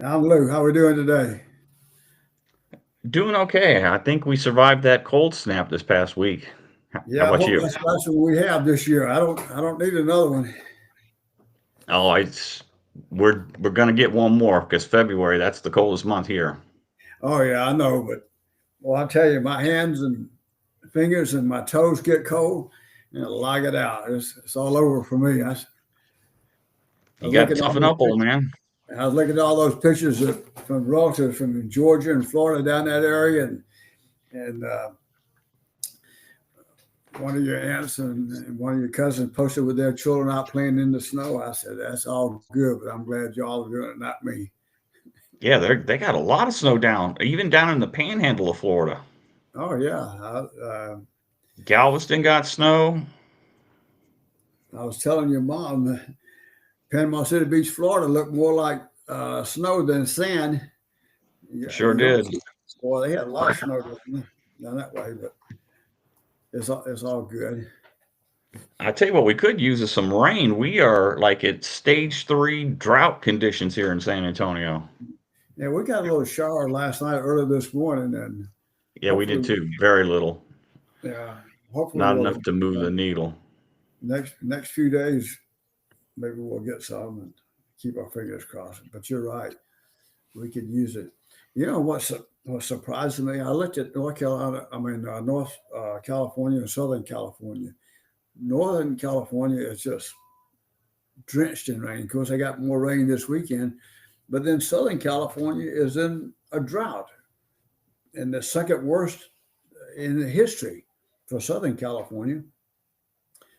I'm Lou. How we doing today? Doing okay. I think we survived that cold snap this past week. How Yeah, I about hope you? that's what we have this year. I don't need another one. Oh, it's we're gonna get one more because February, that's the coldest month here. Oh yeah, I know, but well, I tell you, my hands and fingers and my toes get cold, and I lock it out. It's all over for me. I You was got looking to at all toughen those up, old pictures. man. I was looking at all those pictures from relatives from Georgia and Florida down that area, and one of your aunts and one of your cousins posted with their children out playing in the snow. I said, that's all good, but I'm glad y'all are doing it, not me. Yeah, they got a lot of snow down, even down in the panhandle of Florida. Oh yeah, Galveston got snow. I was telling your mom, Panama City Beach, Florida, looked more like snow than sand. Yeah, Sure you don't did. see. Boy, they had a lot of snow down that way, but it's all good. I tell you what, we could use is some rain. We are like at stage 3 drought conditions here in San Antonio. Yeah, we got a little shower last night, early this morning, and Yeah, we did hopefully, too. Very little. yeah, hopefully Not we'll enough to move the needle. next few days maybe we'll get some and keep our fingers crossed. But you're right, we could use it. You know what surprised me? I looked at North Carolina. I mean North California and Southern California. Northern California is just drenched in rain. Of course, they got more rain this weekend, but then Southern California is in a drought, and the second worst in the history for Southern California.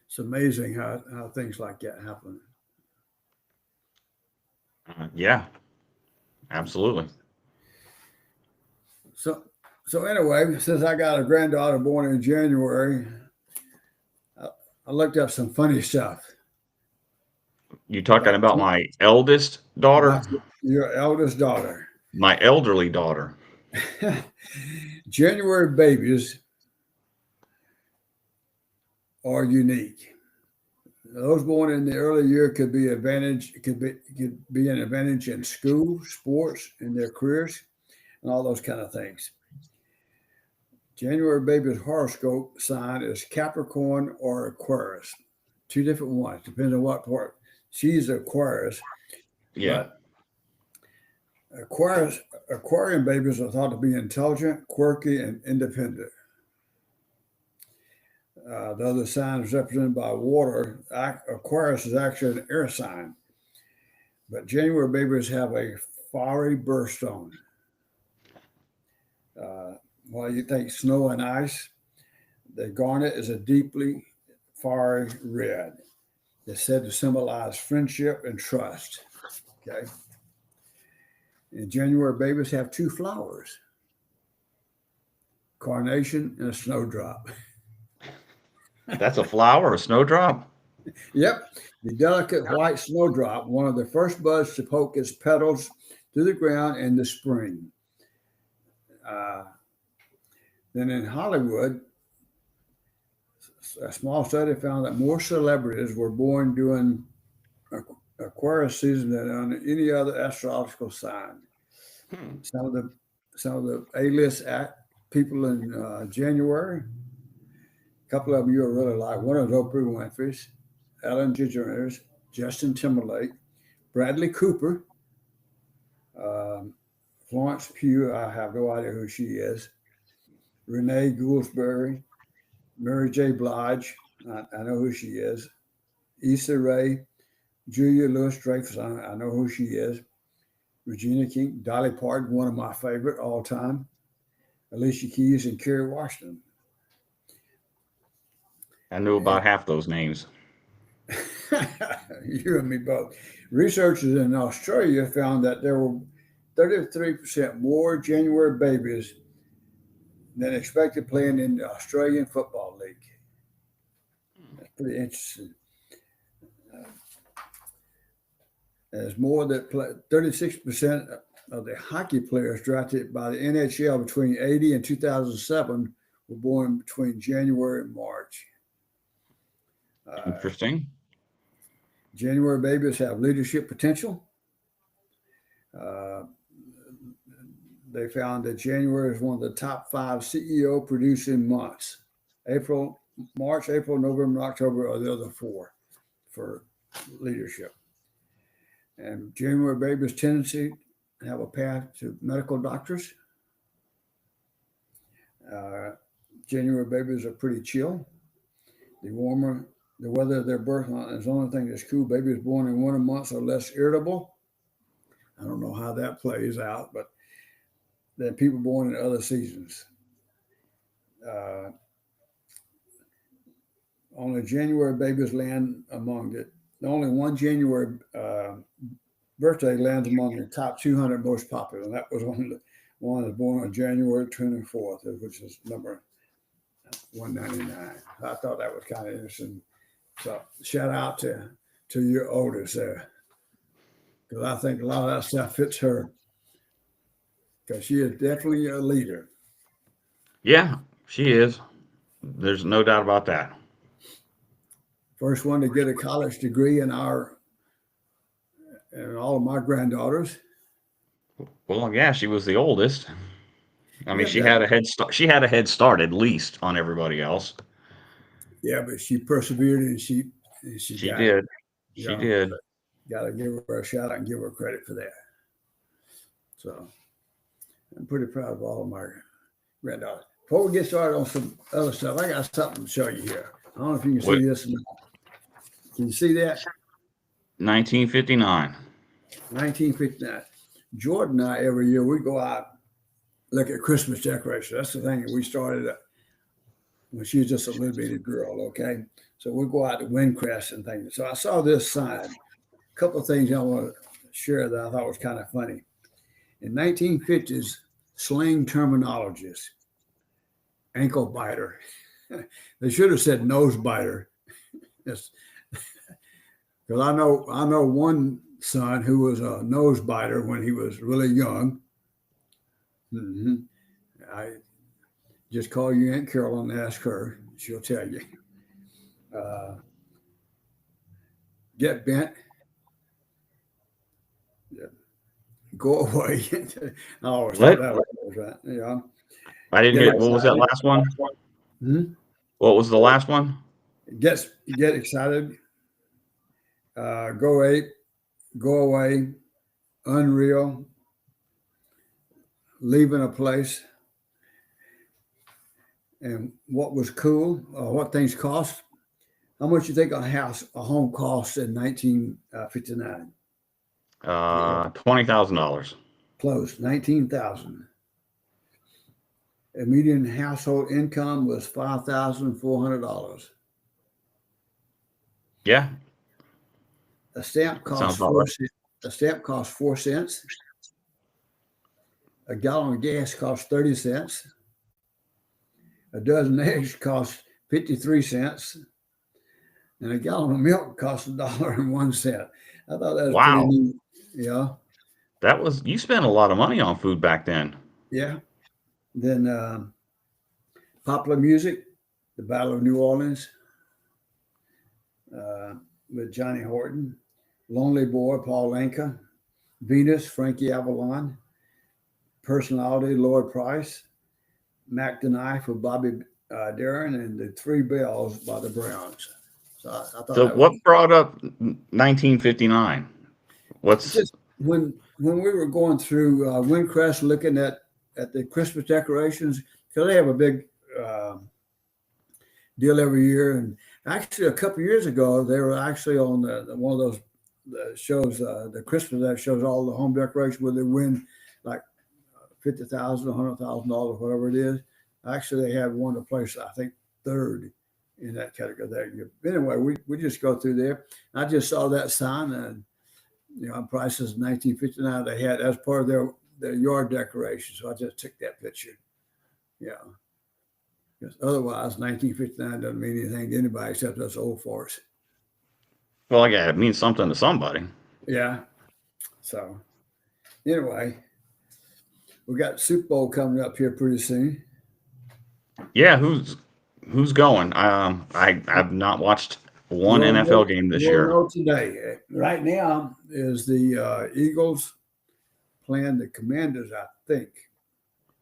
It's amazing how things like that happen. Yeah, absolutely. So, so anyway, since I got a granddaughter born in January, I, I looked up some funny stuff You talking about about my eldest daughter? about your eldest daughter. My elderly daughter. January babies are unique. Those born in the early year could be an advantage in school, sports, in their careers, and all those kind of things. January baby's horoscope sign is Capricorn or Aquarius. Two different ones, depending on what part. She's Aquarius, Yeah. but Aquarius Aquarian babies are thought to be intelligent, quirky, and independent. The other sign is represented by water. Aquarius is actually an air sign, but January babies have a fiery birthstone. Uh, while you think snow and ice, the garnet is a deeply fiery red. It's said to symbolize friendship and trust. Okay. And January babies have two flowers, carnation and a snowdrop. That's a flower, a snowdrop? Yep. The delicate white snowdrop, one of the first buds to poke its petals to the ground in the spring. Uh, then in Hollywood, a small study found that more celebrities were born during Aquarius season than on any other astrological sign. Hmm. Some of the some of the A-list people in January, a couple of them you'll really like. One is Oprah Winfrey's, Ellen DeGeneres, Justin Timberlake, Bradley Cooper, um, Florence Pugh. I have no idea who she is. Renee Gouldsberry, Mary J. Blige. I know who she is. Issa Rae, Julia Louis Dreyfus. I know who she is. Regina King, Dolly Parton, one of my favorite all time. Alicia Keys and Kerry Washington. I knew about half those names. You and me both. Researchers in Australia found that there were 33% more January babies than expected playing in the Australian Football League. That's pretty interesting. Uh, There's more that 36% of the hockey players drafted by the NHL between 80 and 2007 were born between January and March. Uh, Interesting. January babies have leadership potential. Uh, they found that January is one of the top 5 CEO producing months. March, April, November, October are the other 4 for leadership. And January babies' tendency to have a path to medical doctors. January babies are pretty chill. The warmer the weather of their birth month is the only thing that's cool. Babies born in winter months are less irritable. I don't know how that plays out, but than people born in other seasons. Only January babies land among it. Only one January birthday lands among the top 200 most popular. And that was one that's born on January 24th, which is number 199. I thought that was kind of interesting. So shout out to your oldest there, because I think a lot of that stuff fits her, because she is definitely a leader. Yeah, she is. There's no doubt about that. First one to get a college degree in all of my granddaughters. Well, yeah, she was the oldest. I mean, Yeah, she had a head start. She had a head start at least on everybody else. yeah, but she persevered and she She got it. did. She did. Got to give her a shout out and give her credit for that. So I'm pretty proud of all of my granddaughters. Before we get started on some other stuff, I got something to show you here. I don't know if you can see this or not. Can you see that? 1959. 1959. Jordan and I, every year, we go out, look at Christmas decorations. That's the thing that we started when she was just a little bitty girl, okay? So we go out to Windcrest and things. So I saw this sign. A couple of things I want to share that I thought was kind of funny. In 1950s, slang terminologies, ankle biter. They should have said nose biter. Because I know one son who was a nose biter when he was really young. Mm-hmm. I just call your Aunt Carol and ask her. She'll tell you. Get bent. Yeah. Go away. I always thought that was right. Yeah. I didn't hear. What was that last one? Hmm? What was the last one? Get excited. Go ape. Go away. Unreal. Leaving a place. And what was cool, what things cost. How much you think a home cost in 1959? $20,000. Close, $19,000. A median household income was $5,400. Yeah. A stamp cost A stamp cost 4 cents. A gallon of gas cost 30 cents. A dozen eggs cost 53 cents. And a gallon of milk cost $1.01. I thought that was Wow. pretty neat. Yeah. You spent a lot of money on food back then. Yeah. Then popular music, the Battle of New Orleans with Johnny Horton, Lonely Boy, Paul Anka, Venus, Frankie Avalon, Personality, Lloyd Price, Mac the Knife with Bobby Darin, and the Three Bells by the Browns. So I thought. So what brought up 1959? What's just when we were going through Windcrest, looking at the Christmas decorations, because they have a big deal every year. And actually, a couple of years ago, they were actually on one of those shows, the Christmas that shows all the home decorations, where they win like $50,000, $100,000, whatever it is. Actually, they had one to place, I think, third in that category that year. Anyway, we just go through there. I just saw that sign, and prices in 1959 they had as part of their yard decoration. So I just took that picture. Yeah. Because otherwise, 1959 doesn't mean anything to anybody except us old farts. Well, yeah, it means something to somebody. Yeah. So anyway, we got Super Bowl coming up here pretty soon. Yeah, who's going? I've not watched one NFL game this year. Know today, right now, is the Eagles playing the Commanders, I think.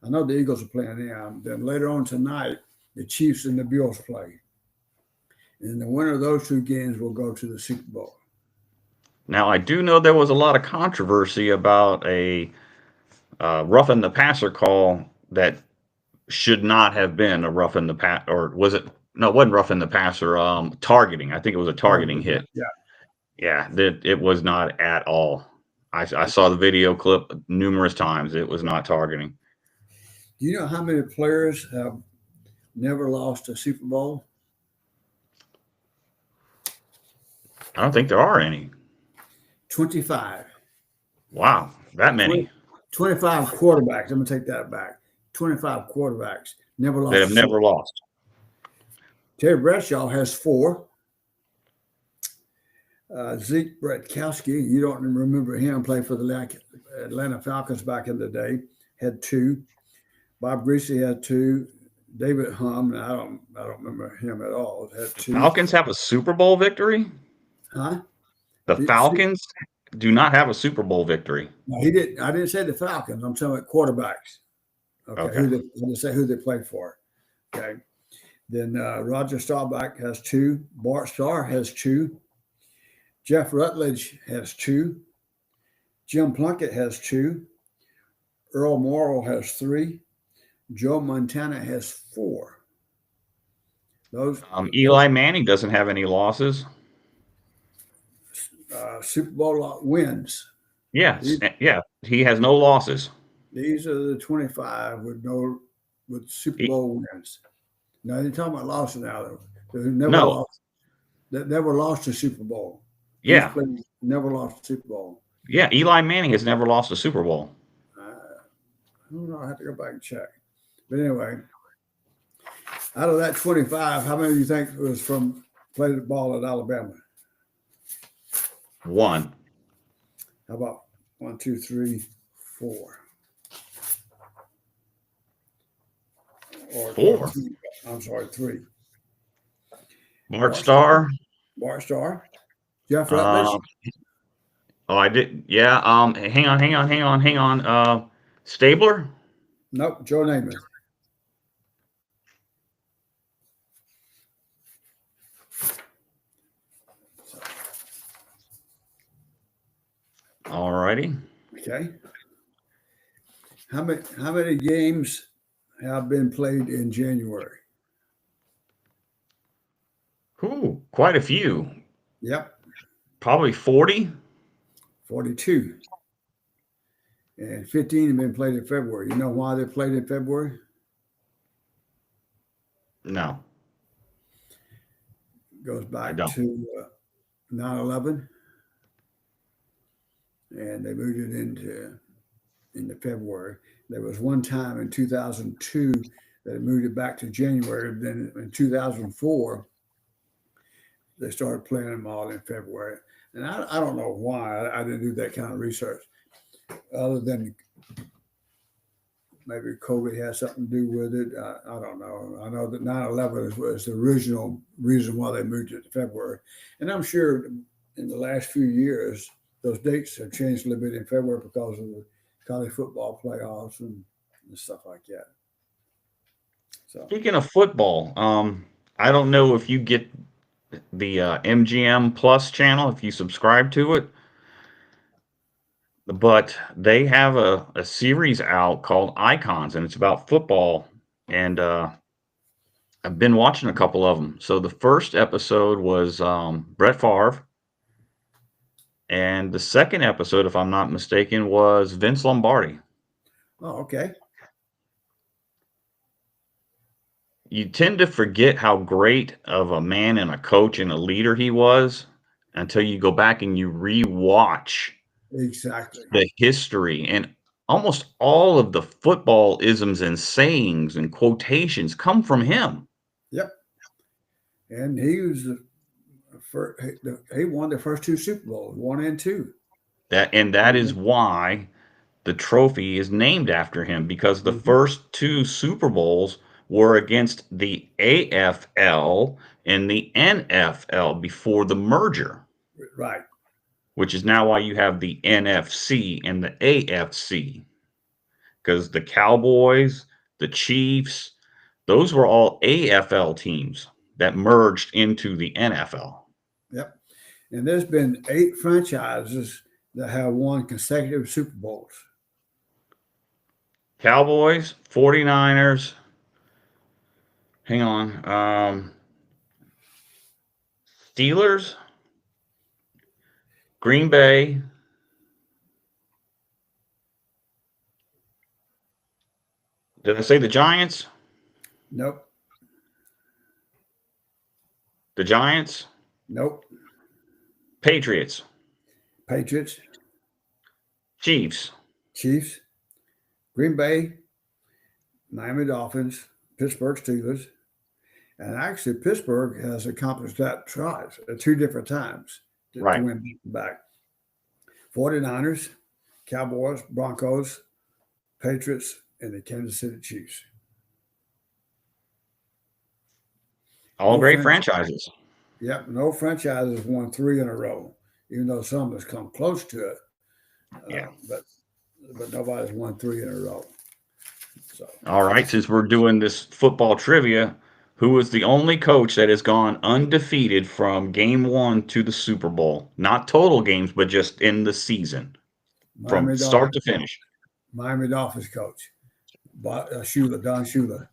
I know the Eagles are playing them. Then later on tonight, the Chiefs and the Bills play. And the winner of those two games will go to the Super Bowl. Now, I do know there was a lot of controversy about a roughing the passer call that should not have been a roughing the pass, or was it? No, it wasn't roughing the passer. Targeting. I think it was a targeting hit. Yeah. Yeah, that it was not at all. I saw the video clip numerous times. It was not targeting. Do you know how many players have never lost a Super Bowl? I don't think there are any. 25. Wow, that many 25 quarterbacks. I'm going to take that back. 25 quarterbacks never lost. that have a Super never lost. Terry Bradshaw has 4. Zeke Bratkowski, you don't remember him, played for the Atlanta Falcons back in the day, had 2. Bob Greasy had 2. David Hum, I don't remember him at all, had 2. Falcons have a Super Bowl victory? Huh? The Falcons do not have a Super Bowl victory. No, he didn't. I didn't say the Falcons. I'm talking about quarterbacks. Okay. I didn't say who they played for. Okay. Then Roger Staubach has 2. Bart Starr has 2. Jeff Rutledge has 2. Jim Plunkett has 2. Earl Morrall has 3. Joe Montana has 4. Those Eli Manning doesn't have any losses. Super Bowl wins. Yes, yeah, he has no losses. These are the 25 with Super Bowl wins. Now you're talking about losses now. That never lost a Super Bowl. Yeah, never lost a Super Bowl. Yeah, Eli Manning has never lost a Super Bowl. I don't know. I have to go back and check. But anyway, out of that 25, how many do you think was played the ball at Alabama? 1. How about 1, 2, 3, 4? Or 4. I'm sorry, 3. Bart Starr. Bart Starr. Jeff Rutledge. I did. Yeah. Hang on. Stabler. Nope. Joe Namath. All righty. Okay. How many games have been played in January? Ooh, quite a few. Yep. Probably 40. 42. And 15 have been played in February. You know why they're played in February? No. It goes back to 9/11. And they moved it into February. There was one time in 2002 that it moved it back to January. Then in 2004, they started playing them all in February. And I don't know why. I didn't do that kind of research, other than maybe COVID has something to do with it. I don't know. I know that 9/11 was the original reason why they moved it to February. And I'm sure in the last few years, those dates have changed a little bit in February because of the college football playoffs and stuff like that. So, speaking of football, I don't know if you get the MGM Plus channel, if you subscribe to it, but they have a series out called Icons, and it's about football. And I've been watching a couple of them. So the first episode was Brett Favre. And the second episode, if I'm not mistaken, was Vince Lombardi. oh, okay. You tend to forget how great of a man and a coach and a leader he was until you go back and you rewatch Exactly. the history, and almost all of the football isms and sayings and quotations come from him. Yep. And he was he won the first 2 Super Bowls, 1 and 2. That is why the trophy is named after him, because the first 2 Super Bowls were against the AFL and the NFL before the merger. Right. which is now why you have the NFC and the AFC. Because the Cowboys, the Chiefs, those were all AFL teams that merged into the NFL. Yep. And there's been 8 franchises that have won consecutive Super Bowls. Cowboys, 49ers. Hang on. Steelers, Green Bay. Did I say the Giants? Nope. The Giants, Nope. Patriots, Patriots, Chiefs, Chiefs, Green Bay, Miami Dolphins, Pittsburgh Steelers. And actually, Pittsburgh has accomplished that twice at 2 different times to Right. win back. 49ers, Cowboys, Broncos, Patriots, and the Kansas City Chiefs. all No great franchise. franchises. Yep, no franchise has won 3 in a row, even though some has come close to it. Yeah. But nobody's won 3 in a row. So All right, since we're doing this football trivia, who is the only coach that has gone undefeated from game 1 to the Super Bowl? Not total games, but just in the season from Miami start Dolphins, to finish. Miami Dolphins coach, Shula, Don Shula.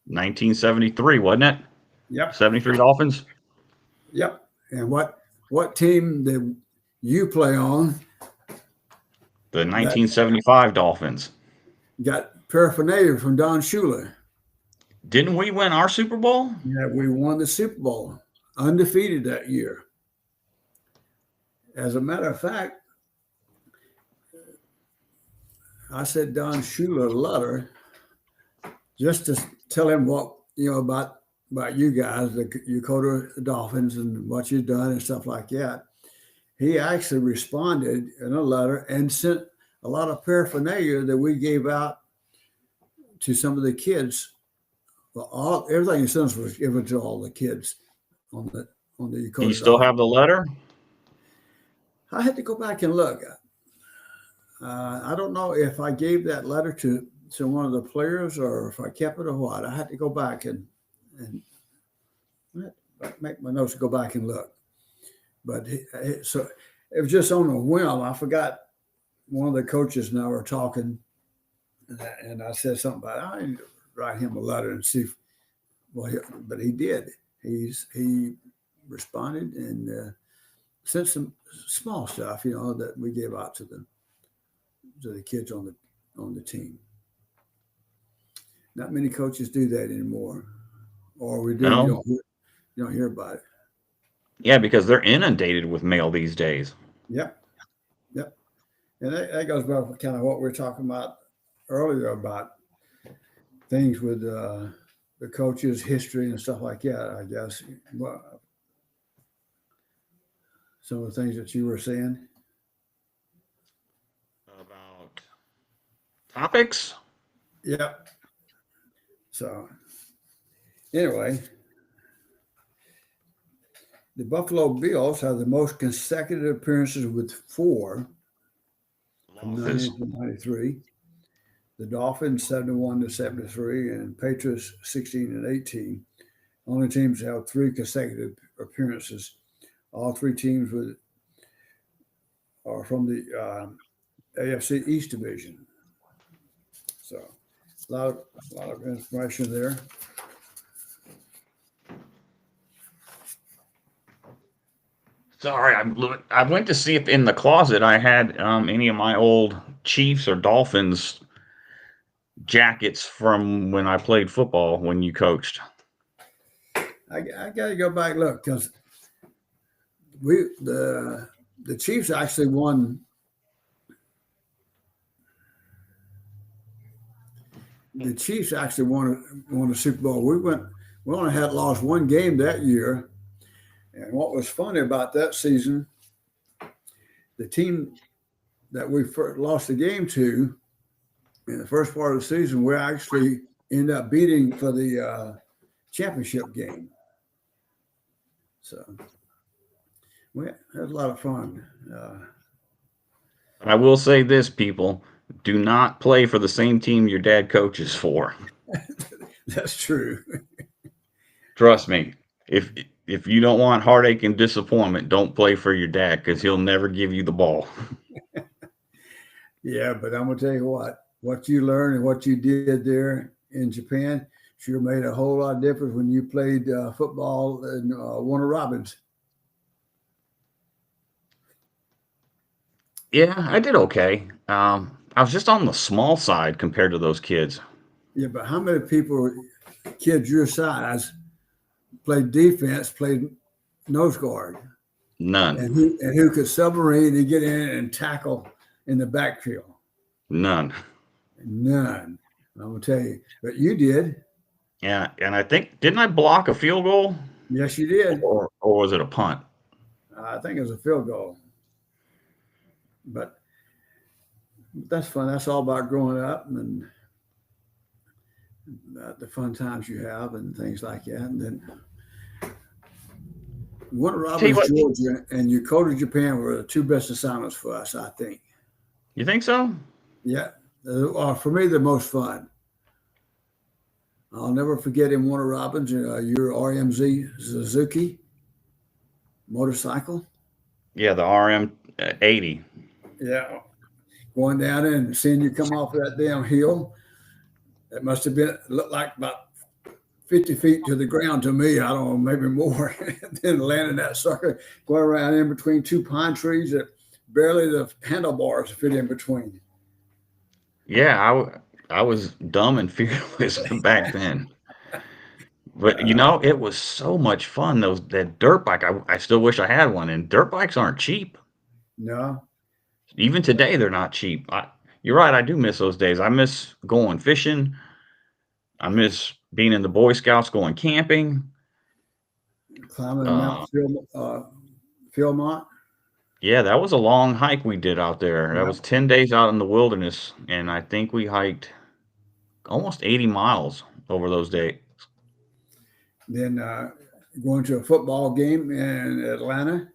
1973, wasn't it? Yep, 73 Dolphins? yep. And what team did you play on The 1975 Dolphins. got paraphernalia from Don Shula? Didn't we win our Super Bowl? Yeah, we won the Super Bowl, undefeated that year. As a matter of fact, I sent Don Shula a letter just to tell him what about you guys, the Yokota Dolphins, and what you've done and stuff like that. He actually responded in a letter and sent a lot of paraphernalia that we gave out to some of the kids. Well, everything he sent us was given to all the kids on the Yokota. Do you still have the letter? I had to go back and look. I don't know if I gave that letter to one of the players or if I kept it or what. I had to go back and make my notes to go back and look. But so it was just on a whim. I forgot one of the coaches and I were talking, and I said something about I need to write him a letter and see. But he did. He responded and sent some small stuff, that we gave out to the kids on the team. Not many coaches do that anymore, or we do. No. You don't hear about it. Yeah, because they're inundated with mail these days. Yep. And that goes back to kind of what we were talking about earlier about things with the coaches' history and stuff like that. I guess some of the things that you were saying About topics? Yep. So anyway, the Buffalo Bills have the most consecutive appearances with 4 from 1993. The Dolphins 71-73 and Patriots 16-18. Only teams to have 3 consecutive appearances. All 3 teams are from the AFC East Division. So a lot of information there. Sorry, I went to see if in the closet I had any of my old Chiefs or Dolphins jackets from when I played football when you coached. I got to go back and look because the Chiefs actually won. The Chiefs actually won the Super Bowl. We only had lost 1 game that year. And what was funny about that season, the team that we lost the game to in the first part of the season, we actually ended up beating for the championship game. So, We had a lot of fun. I will say this, people, do not play for the same team your dad coaches for. That's true. Trust me. If you don't want heartache and disappointment, don't play for your dad because he'll never give you the ball. Yeah, but I'm gonna tell you what you learned and what you did there in Japan sure made a whole lot of difference when you played football in Warner Robins. Yeah, I did okay. I was just on the small side compared to those kids. Yeah, but how many people, kids your size, played defense, played nose guard, None. and who could submarine and get in and tackle in the backfield? None. None. I'm gonna tell you, but you did. Yeah, and I think didn't I block a field goal Yes, you did. or was it a punt? I think it was a field goal, but that's fun. That's all about growing up and the fun times you have and things like that. And then Warner Tell you Robins, what, Georgia, and Yokota, Japan were the two best assignments for us, I think. you think so? Yeah, for me, the most fun. I'll never forget in Warner Robins, your RMZ Suzuki motorcycle. Yeah, the RM 80. Yeah, going down there and seeing you come off that damn hill. It must have been looked like about 50 feet to the ground to me. I don't know, maybe more. Then landing that sucker, going around in between two pine trees that barely the handlebars fit in between. Yeah, I was dumb and fearless back then. But Uh, it was so much fun. That dirt bike. I still wish I had one. And dirt bikes aren't cheap. no, Even today, they're not cheap. You're right. I do miss those days. I miss going fishing. I miss being in the Boy Scouts, going camping. climbing Uh, Mount Philmont. yeah, that was a long hike we did out there. That Yeah. was 10 days out in the wilderness, and I think we hiked almost 80 miles over those days. Then going to a football game in Atlanta.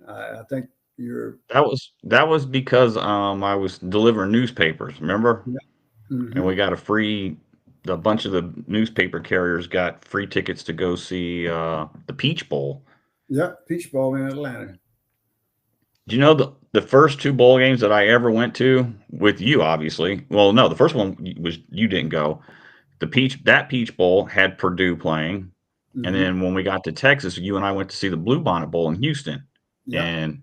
I think you're. That was because I was delivering newspapers, remember? Yeah. And Hmm. we got a bunch of the newspaper carriers got free tickets to go see the Peach Bowl. Yep, Peach Bowl in Atlanta. Do you know the first two bowl games that I ever went to with you, obviously? Well, no, the first one was you didn't go. That Peach Bowl had Purdue playing, and Hmm. then when we got to Texas, you and I went to see the Bluebonnet Bowl in Houston, Yep. and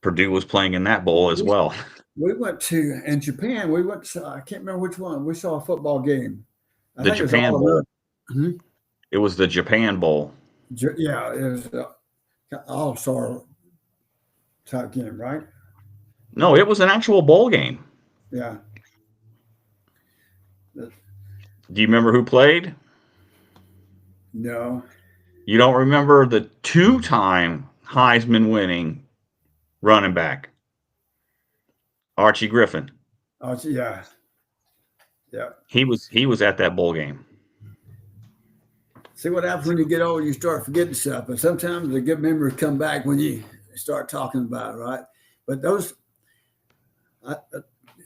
Purdue was playing in that bowl as well. We went to in Japan. We went. I can't remember which one. We saw a football game. I The think it was Japan all Bowl. American. Mhm. It was the Japan Bowl. Yeah, it was all star type game, right? No, it was an actual bowl game. Yeah. The- Do you remember who played? No. You don't remember the two-time Heisman winning running back, Archie Griffin. Oh, yeah. Yeah. He was at that bowl game. See what happens when you get old, you start forgetting stuff. But sometimes the good memories come back when you start talking about it, right? But I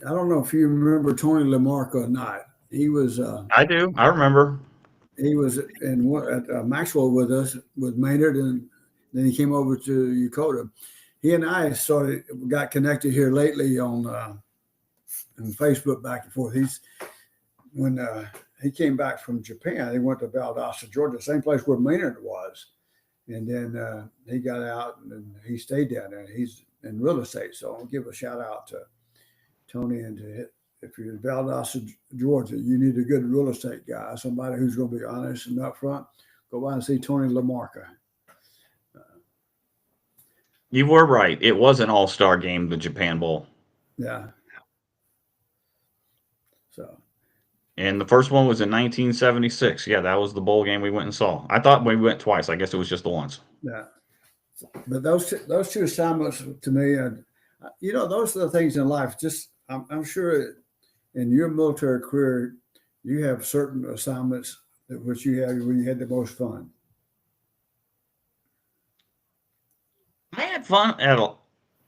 don't know if you remember Tony Lamarca or not. He was I do. I remember. at Maxwell with us with Maynard, and then he came over to Yokota. He and I got connected here lately on Facebook back and forth. When he came back from Japan, he went to Valdosta, Georgia, same place where Maynard was, and then he got out and he stayed down there. He's in real estate, so I'll give a shout out to Tony and if you're in Valdosta, Georgia, you need a good real estate guy, somebody who's going to be honest and upfront. Go by and see Tony Lamarca. You were right. It was an all-star game, the Japan Bowl. Yeah. So And the first one was in 1976. Yeah, that was the bowl game we went and saw. I thought we went twice. I guess it was just the once. yeah, but those two assignments to me, those are the things in life. Just I'm sure in your military career, you have certain assignments that which you had where you had the most fun. had fun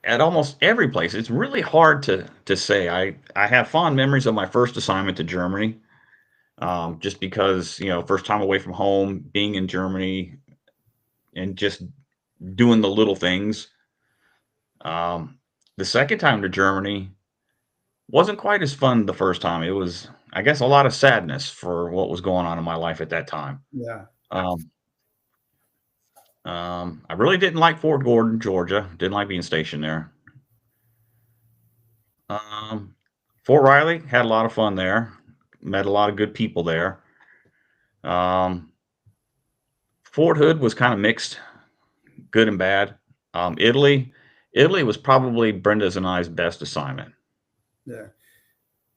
at almost every place. It's really hard to say. I have fond memories of my first assignment to Germany, just because first time away from home, being in Germany, and just doing the little things. The second time to Germany wasn't quite as fun the first time. It was, I guess, a lot of sadness for what was going on in my life at that time. Yeah. Um, I really didn't like Fort Gordon, Georgia. Didn't like being stationed there. Um, Fort Riley, had a lot of fun there. Met a lot of good people there. Um, Fort Hood was kind of mixed, good and bad. Italy was probably Brenda's and I's best assignment. Yeah.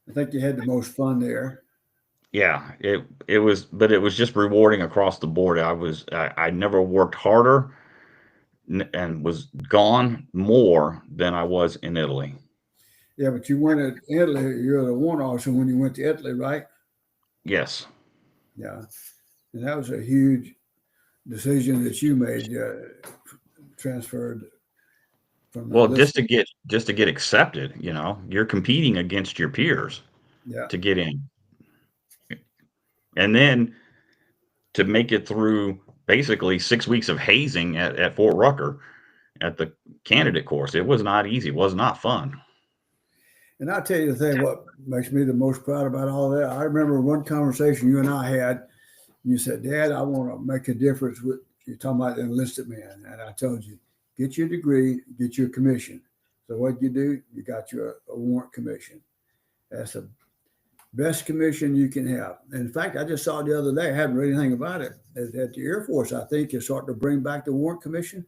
I think you had the most fun there. Yeah, it was, but it was just rewarding across the board. I never worked harder and was gone more than I was in Italy. Yeah, but you went to Italy. You're the warrant officer when you went to Italy, right? Yes. Yeah. And that was a huge decision that you made, transferred from the Well, list. just to get accepted, you're competing against your peers Yeah. to get in. And then to make it through basically 6 weeks of hazing at Fort Rucker at the candidate course. It was not easy. It was not fun. And I'll tell you the thing, what makes me the most proud about all that, I remember one conversation you and I had. You said, Dad, I want to make a difference with, you're talking about the enlisted man. And I told you, get your degree, get your commission. So what you do, you got your a warrant commission. That's the best commission you can have. In fact, I just saw the other day, I hadn't read anything about it, at the Air Force, I think, is starting to bring back the warrant commission.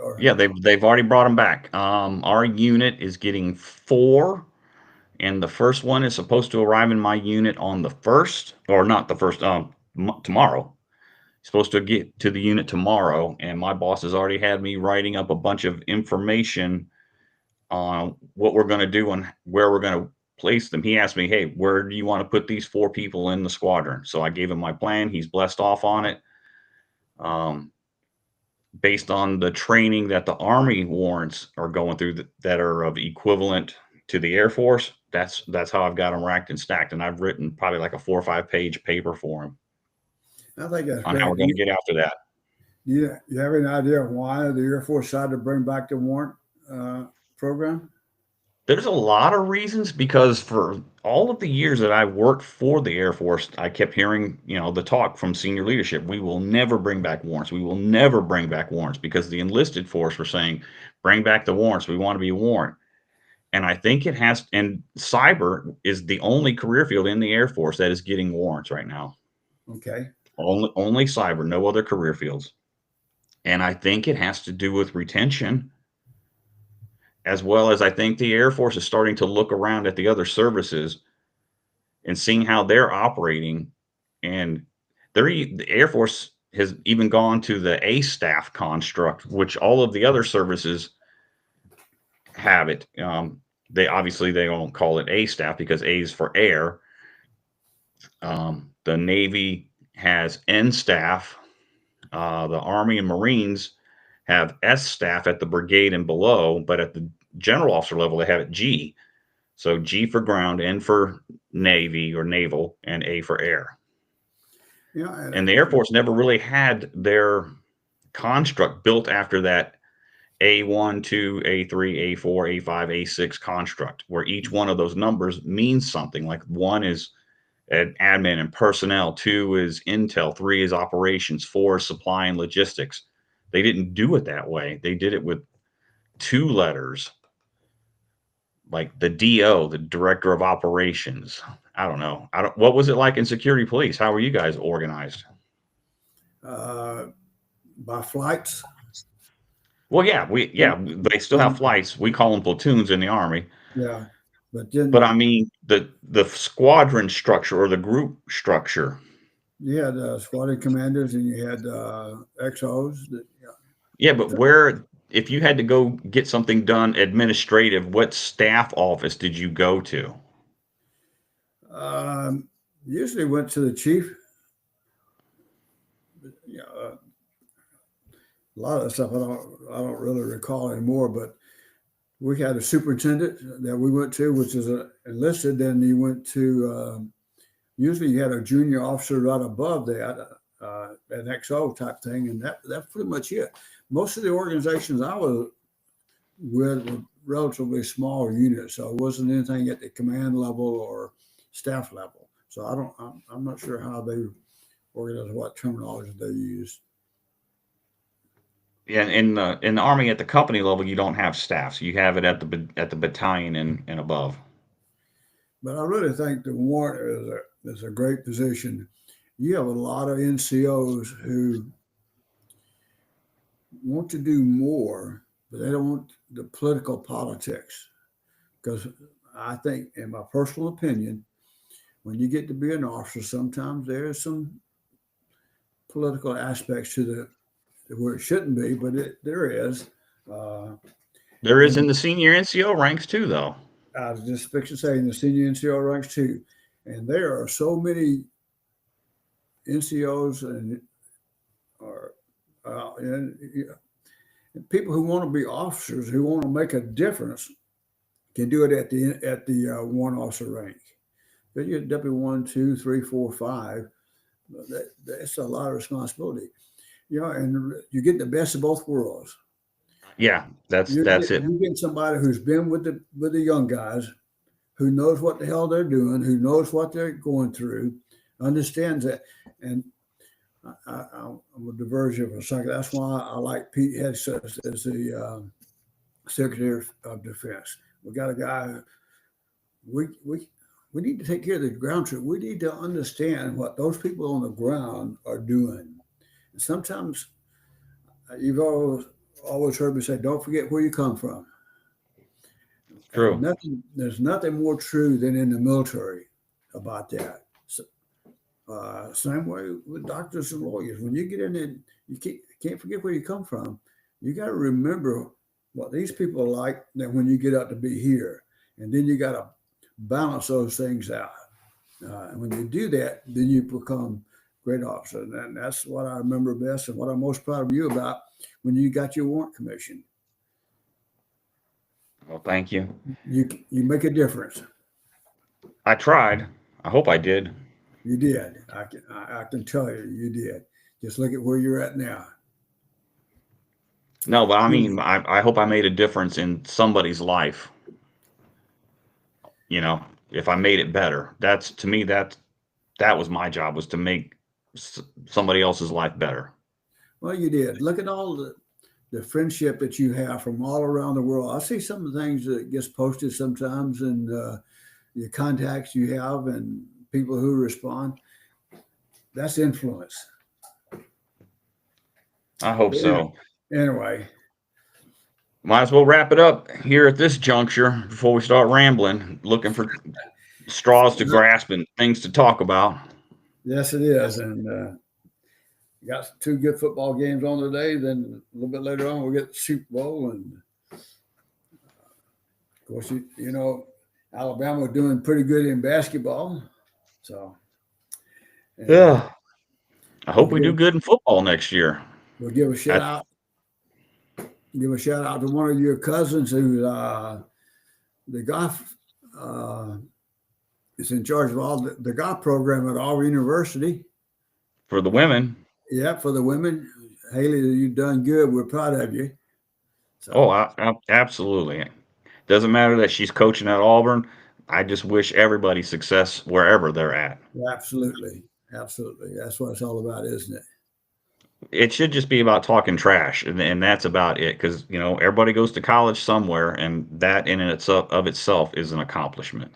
Or Yeah, they've already brought them back. Our unit is getting 4, and the first one is supposed to arrive in my unit on the first, or not the first, tomorrow. Supposed to get to the unit tomorrow, and my boss has already had me writing up a bunch of information on what we're going to do and where we're going to place them. He asked me, "Hey, where do you want to put these 4 people in the squadron?" So I gave him my plan. He's blessed off on it. Based on the training that the Army warrants are going through that are of equivalent to the Air Force, that's how I've got them racked and stacked. And I've written probably like a 4 or 5 page paper for him I think that's on how we're great. going to get after that. You have any idea why the Air Force decided to bring back the warrant program? There's a lot of reasons because for all of the years that I worked for the Air Force, I kept hearing, the talk from senior leadership. We will never bring back warrants. We will never bring back warrants because the enlisted force were saying, bring back the warrants. We want to be a warrant. And I think it has, and cyber is the only career field in the Air Force that is getting warrants right now. Okay. Only cyber, no other career fields. And I think it has to do with retention, as well as I think the Air Force is starting to look around at the other services and seeing how they're operating. And the Air Force has even gone to the A staff construct, which all of the other services have it. They don't call it A staff because A is for air. The Navy has N staff. The Army and Marines have S staff at the brigade and below, but at the general officer level, they have it G. So G for ground, N for Navy or naval, and A for air. Yeah. And the Air Force never really had their construct built after that A1, 2, A3, A4, A5, A6 construct, where each one of those numbers means something. Like 1 is an admin and personnel, 2 is intel, 3 is operations, 4 is supply and logistics. They didn't do it that way. They did it with 2 letters, like the DO, the director of operations. I don't know. What was it like in security police? How were you guys organized? By flights. Well, they still have flights. We call them platoons in the Army. Yeah. But then But I mean the squadron structure or the group structure. you had squadron commanders and you had XOs. Yeah, but where if you had to go get something done administrative, what staff office did you go to? Usually went to the chief. Yeah, A lot of that stuff I don't really recall anymore, but we had a superintendent that we went to, which is enlisted. Then you went to usually you had a junior officer right above that, an XO type thing, and that's pretty much it. Most of the organizations I was with were relatively small units, so it wasn't anything at the command level or staff level. So I'm not sure how they organize, what terminology they use. Yeah, in the Army at the company level, you don't have staff, so you have it at the battalion and above. But I really think the warrant is a great position. You have a lot of NCOs who want to do more, but they don't want the political politics. Because I think, in my personal opinion, when you get to be an officer, sometimes there's some political aspects to where it shouldn't be, but there is. Uh, There is in and the senior NCO ranks too, though. I was just fixing to say in the senior NCO ranks too, and there are so many NCOs or and people who want to be officers who want to make a difference can do it at the one officer rank. But you're W one, two, three, four, five. That's a lot of responsibility, and you get the best of both worlds. Yeah, that's it. You get somebody who's been with the young guys, who knows what the hell they're doing, who knows what they're going through, understands that. And I'm a diversion for a second. That's why I like Pete Hegseth as the Secretary of Defense. We got a guy. We need to take care of the ground troops. We need to understand what those people on the ground are doing. And sometimes you've always heard me say, "Don't forget where you come from." And True. there's nothing more true than in the military about that. So, same way with doctors and lawyers. When you get in there, you can't forget where you come from. You got to remember what these people are like. Then when you get out to be here, and then you got to balance those things out. And when you do that, then you become great officer. And that's what I remember best, and what I'm most proud of you about when you got your warrant commission. Well, thank you. You make a difference. I tried. I hope I did. You did. I can tell you did. Just look at where you're at now. No, but I mean, I hope I made a difference in somebody's life. You know, if I made it better, that's to me that was my job, was to make somebody else's life better. Well, you did. Look at all the friendship that you have from all around the world. I see some of the things that gets posted sometimes, and the contacts you have and people who respond. That's influence. I hope so. Anyway, Might as well wrap it up here at this juncture before we start rambling, looking for straws to grasp and things to talk about. yes, it is. And got two good football games on today. Then a little bit later on, we'll get the Super Bowl. And of course, Alabama doing pretty good in basketball. So, Yeah. I we'll hope we do give, good in football next year. we'll give a shout out. Give a shout out to one of your cousins who the golf is in charge of all the golf program at Auburn University. For the women. Yeah, for the women. Haley, you've done good. We're proud of you. So, Oh, absolutely. Doesn't matter that she's coaching at Auburn. I just wish everybody success wherever they're at. absolutely. Absolutely. That's what it's all about, isn't it? It should just be about talking trash, and that's about it. Because everybody goes to college somewhere, and that in of itself is an accomplishment.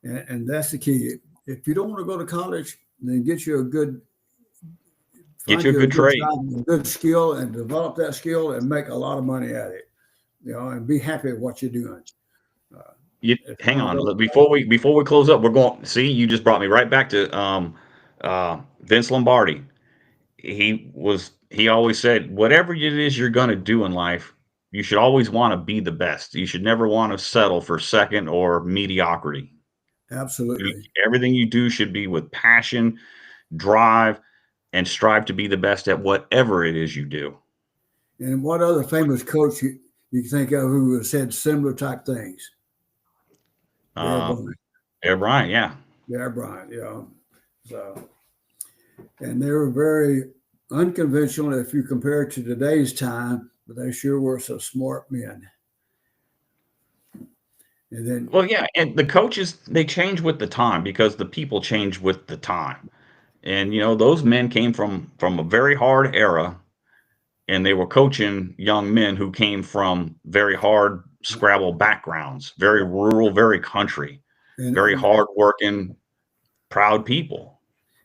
And that's the key. If you don't want to go to college, then Get you a good good trade. job, a good skill, and develop that skill and make a lot of money at it. And be happy with what you're doing. If you Hang want to on, go, before we close up, we're going. See, you just brought me right back to Vince Lombardi. He always said, whatever it is you're going to do in life, you should always want to be the best. You should never want to settle for second or mediocrity. absolutely. Everything you do should be with passion, drive, and strive to be the best at whatever it is you do. And what other famous coach you think of who has said similar type things? Bear Uh, Bryant. Bear Bryant, yeah. Bear Bryant, yeah. So, and they were very unconventional if you compare it to today's time, but they sure were some smart men. And then, Well, yeah, and the coaches they change with the time because the people change with the time. And those men came from a very hard era, and they were coaching young men who came from very hard Scrabble backgrounds, very rural, very country, very and hard working, proud people.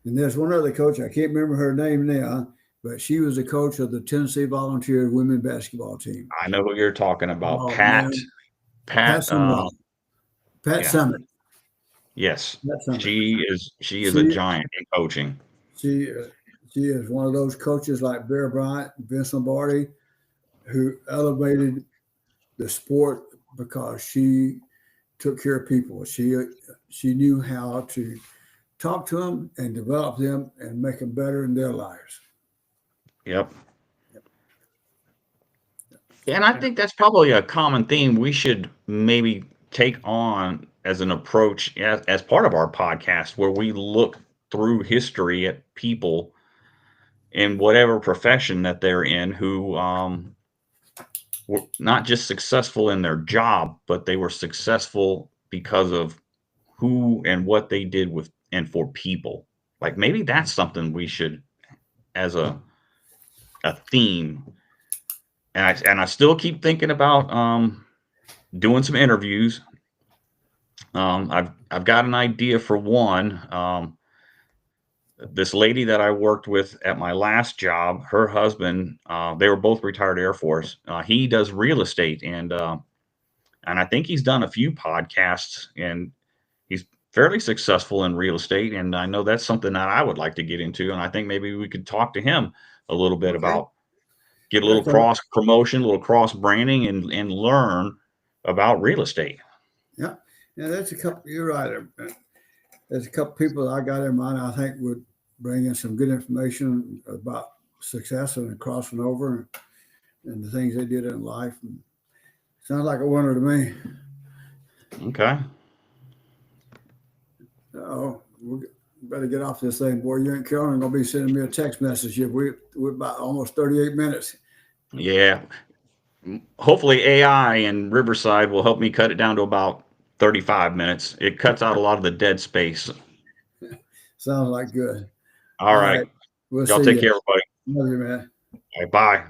and there's one other coach, I can't remember her name now, but she was the coach of the Tennessee Volunteer women basketball team. I know who you're talking about, Oh Pat. man, Pat Pat. Summerall, Pat Yeah, Summit, yes, Pat Summit. she is a She giant in coaching. she she is one of those coaches like Bear Bryant, Vince Lombardi, who elevated the sport because she took care of people. She knew how to talk to them and develop them and make them better in their lives. Yep. And I think that's probably a common theme we should maybe take on as an approach as part of our podcast, where we look through history at people in whatever profession that they're in who were not just successful in their job, but they were successful because of who and what they did with and for people. Like maybe that's something we should, as a theme. And I still keep thinking about doing some interviews. I've got an idea for one. This lady that I worked with at my last job, her husband, they were both retired Air Force. He does real estate, and I think he's done a few podcasts, and he's fairly successful in real estate. And I know that's something that I would like to get into, and I think maybe we could talk to him a little bit Okay. about get a little That's a, cross promotion, a little cross branding, and learn about real estate. yeah. Yeah, that's a couple. You're right. There's a couple people that I got in mind I think would bring in some good information about success and crossing over and the things they did in life. And sounds like a winner to me. Okay. Oh, we better get off this thing, boy. You ain't Carolyn gonna be sending me a text message here. We're about almost 38 minutes. Yeah. Hopefully AI and Riverside will help me cut it down to about 35 minutes. It cuts out a lot of the dead space. Sounds like good. All All right. right. We'll Y'all see take you. care, everybody. Love you, man. All right, bye.